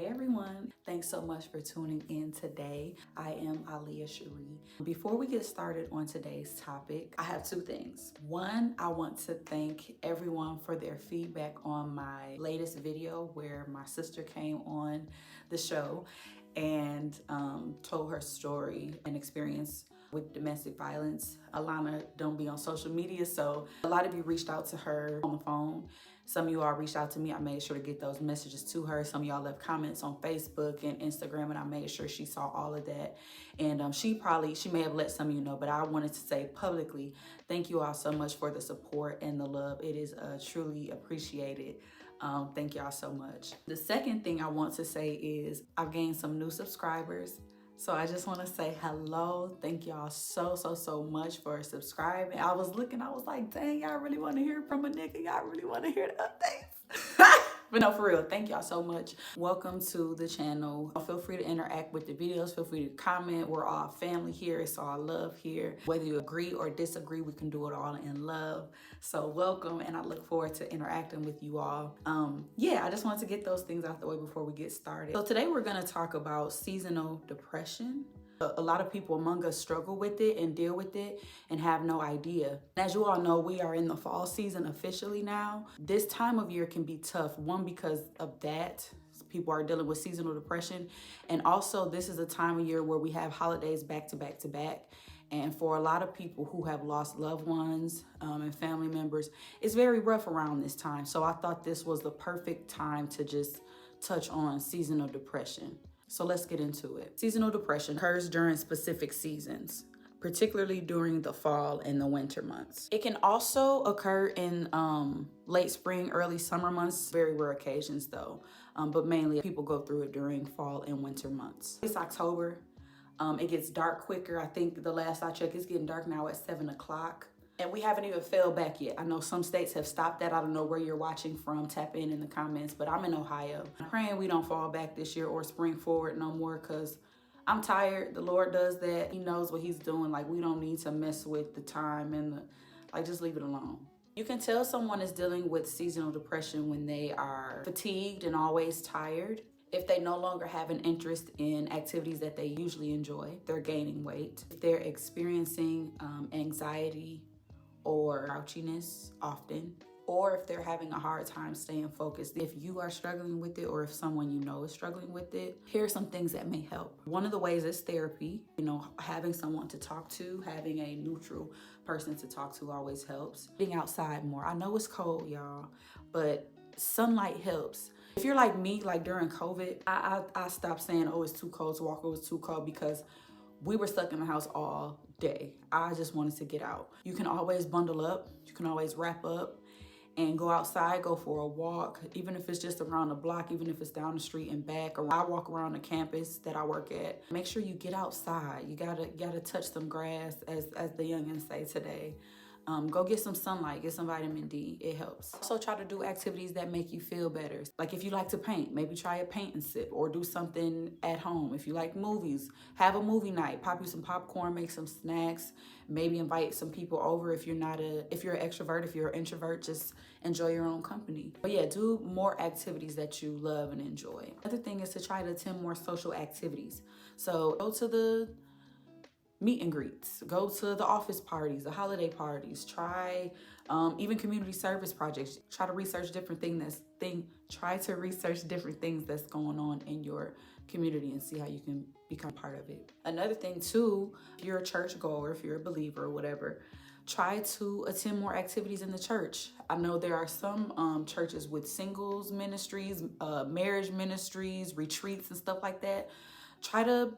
everyone. Thanks so much for tuning in today. I am Aliyah Cherie. Before we get started on today's topic, I have two things. One, I want to thank everyone for their feedback on my latest video where my sister came on the show and told her story and experience with domestic violence. Alana don't be on social media, so a lot of you reached out to her on the phone. Some of you all reached out to me. I made sure to get those messages to her. Some of y'all left comments on Facebook and Instagram, and I made sure she saw all of that. And she may have let some of you know, but I wanted to say publicly, thank you all so much for the support and the love. It is truly appreciated. Thank y'all so much. The second thing I want to say is I've gained some new subscribers. So I just want to say hello. Thank y'all so much for subscribing. I was like, dang, y'all really want to hear from a nigga? Y'all really want to hear the updates? But no, for real, thank y'all so much. Welcome to the channel. Feel free to interact with the videos. Feel free to comment. We're all family here. It's all love here. Whether you agree or disagree, we can do it all in love. So welcome, and I look forward to interacting with you all. I just wanted to get those things out the way before we get started. So today we're going to talk about seasonal depression. A lot of people among us struggle with it and deal with it and have no idea. As you all know, we are in the fall season officially now. This time of year can be tough. One, because of that, people are dealing with seasonal depression. And also, this is a time of year where we have holidays back to back to back. And for a lot of people who have lost loved ones and family members, it's very rough around this time. So I thought this was the perfect time to just touch on seasonal depression. So let's get into it. Seasonal depression occurs during specific seasons, particularly during the fall and the winter months. It can also occur in late spring, early summer months, very rare occasions though, but mainly people go through it during fall and winter months. It's October. It gets dark quicker. I think the last I checked, it's getting dark now at 7 o'clock. And we haven't even fell back yet. I know some states have stopped that. I don't know where you're watching from. Tap in the comments, but I'm in Ohio. I'm praying we don't fall back this year or spring forward no more, because I'm tired. The Lord does that. He knows what he's doing. Like, we don't need to mess with the time and just leave it alone. You can tell someone is dealing with seasonal depression when they are fatigued and always tired. If they no longer have an interest in activities that they usually enjoy, they're gaining weight. If they're experiencing anxiety or grouchiness often, or if they're having a hard time staying focused. If you are struggling with it, or if someone you know is struggling with it, here are some things that may help. One of the ways is therapy. Having someone to talk to, having a neutral person to talk to always helps. Getting outside more. I know it's cold, y'all, but sunlight helps. If you're like me, like during COVID, I stopped saying, oh, it's too cold to walk, it was too cold, because we were stuck in the house all day. I just wanted to get out. You can always bundle up. You can always wrap up and go outside, go for a walk, even if it's just around the block, even if it's down the street and back. Or I walk around the campus that I work at. Make sure you get outside. You gotta touch some grass, as the youngins say today. Go get some sunlight, get some vitamin D, it helps. Also try to do activities that make you feel better. Like if you like to paint, maybe try a paint and sip, or do something at home. If you like movies, have a movie night, pop you some popcorn, make some snacks, maybe invite some people over. If you're an extrovert, if you're an introvert, just enjoy your own company. But yeah, do more activities that you love and enjoy. Another thing is to try to attend more social activities. So go to the meet and greets, go to the office parties, the holiday parties, try even community service projects. Try to research different things that's going on in your community and see how you can become part of it. Another thing too, if you're a church goer, if you're a believer or whatever, try to attend more activities in the church. I know there are some churches with singles ministries, marriage ministries, retreats and stuff like that. Try to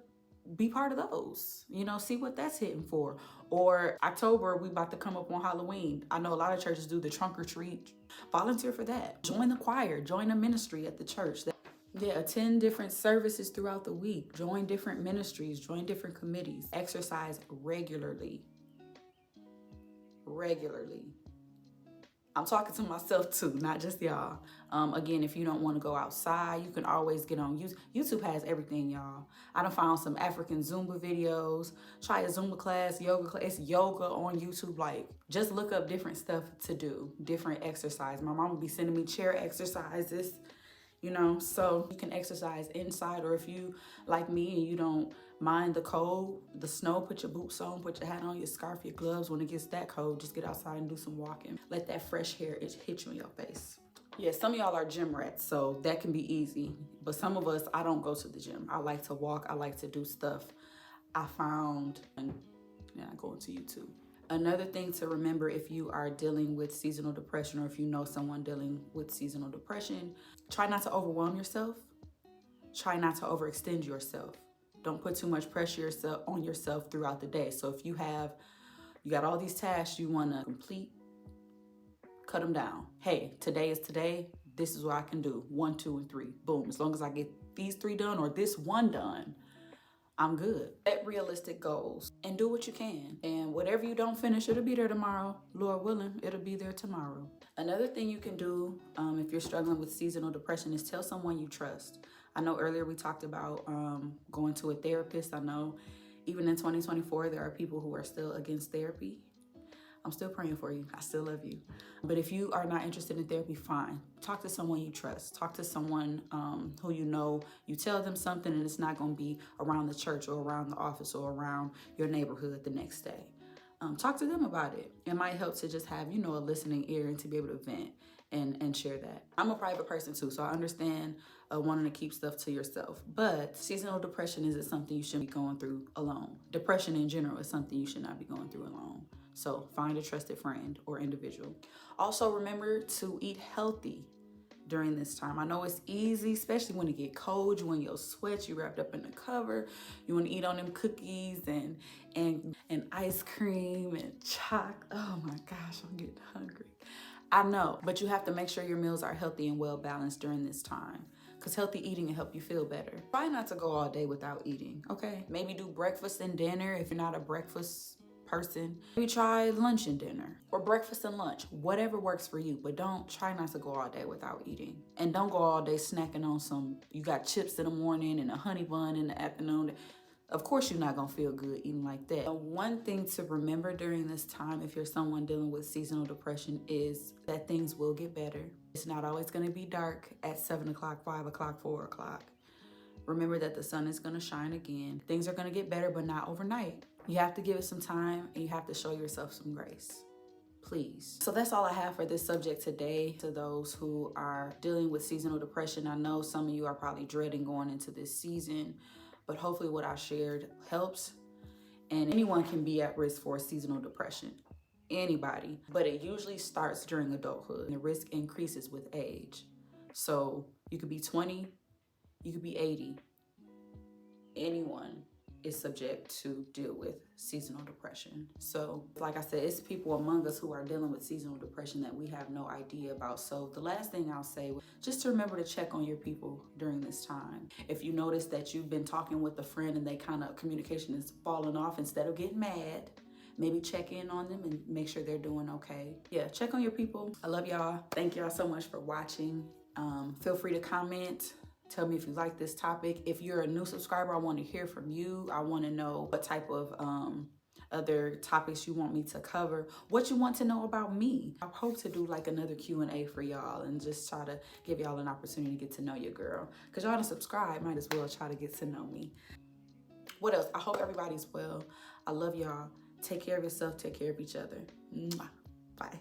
be part of those, see what that's hitting for. Or October, we about to come up on Halloween. I know a lot of churches do the trunk or treat. Volunteer for that. Join the choir, join a ministry at the church. Attend different services throughout the week. Join different ministries, join different committees. Exercise regularly. I'm talking to myself too, not just y'all. Again, if you don't want to go outside, you can always get on YouTube. YouTube has everything, y'all. I done found some African Zumba videos. Try a Zumba class, yoga class. It's yoga on YouTube. Just look up different stuff to do, different exercise. My mom would be sending me chair exercises. you know? So you can exercise inside, or if you, like me, and you don't mind the cold, the snow, put your boots on, put your hat on, your scarf, your gloves. When it gets that cold, just get outside and do some walking. Let that fresh air hit you in your face. Yeah, some of y'all are gym rats, so that can be easy. But some of us, I don't go to the gym. I like to walk. I like to do stuff I found, and yeah, going to YouTube. Another thing to remember, if you are dealing with seasonal depression, or if you know someone dealing with seasonal depression, try not to overwhelm yourself. Try not to overextend yourself. Don't put too much pressure on yourself throughout the day. So if you got all these tasks you want to complete, cut them down. Hey, today is today. This is what I can do. 1, 2, and 3. Boom. As long as I get these 3 done, or this 1 done, I'm good. Set realistic goals and do what you can. And whatever you don't finish, it'll be there tomorrow. Lord willing, it'll be there tomorrow. Another thing you can do if you're struggling with seasonal depression is tell someone you trust. I know earlier we talked about going to a therapist. I know even in 2024, there are people who are still against therapy. I'm still praying for you. I still love you. But if you are not interested in therapy, fine. Talk to someone you trust. Talk to someone who you know. You tell them something and it's not going to be around the church or around the office or around your neighborhood the next day. Talk to them about it. It might help to just have, a listening ear and to be able to vent and share that. I'm a private person too, so I understand wanting to keep stuff to yourself. But seasonal depression isn't something you should be going through alone. Depression in general is something you should not be going through alone. So find a trusted friend or individual. Also remember to eat healthy during this time. I know it's easy, especially when it get cold. You want your sweats, you wrapped up in the cover. You want to eat on them cookies and ice cream and chocolate. Oh my gosh, I'm getting hungry. I know, but you have to make sure your meals are healthy and well balanced during this time, because healthy eating will help you feel better. Try not to go all day without eating, okay? Maybe do breakfast and dinner if you're not a breakfast person. Maybe try lunch and dinner, or breakfast and lunch, whatever works for you. But try not to go all day without eating. And don't go all day snacking on you got chips in the morning and a honey bun in the afternoon. Of course you're not gonna feel good eating like that. One thing to remember during this time, if you're someone dealing with seasonal depression, is that things will get better. It's not always gonna be dark at 7 o'clock, 5 o'clock, 4 o'clock. Remember that the sun is gonna shine again. Things are gonna get better, but not overnight. You have to give it some time and you have to show yourself some grace. Please. So that's all I have for this subject today. To those who are dealing with seasonal depression, I know some of you are probably dreading going into this season, but hopefully what I shared helps. And anyone can be at risk for seasonal depression. Anybody. But it usually starts during adulthood and the risk increases with age. So you could be 20, you could be 80. Anyone is subject to deal with seasonal depression. So like I said, it's people among us who are dealing with seasonal depression that we have no idea about. So the last thing I'll say, just to remember to check on your people during this time. If you notice that you've been talking with a friend and they kind of communication is falling off, instead of getting mad, maybe check in on them and make sure they're doing okay. Yeah, check on your people. I love y'all. Thank y'all so much for watching. Feel free to comment. Tell me if you like this topic. If you're a new subscriber, I want to hear from you. I want to know what type of other topics you want me to cover, what you want to know about me. I hope to do like another Q&A for y'all and just try to give y'all an opportunity to get to know your girl. Because y'all to subscribe, might as well try to get to know me. What else? I hope everybody's well. I love y'all. Take care of yourself. Take care of each other. Mwah. Bye.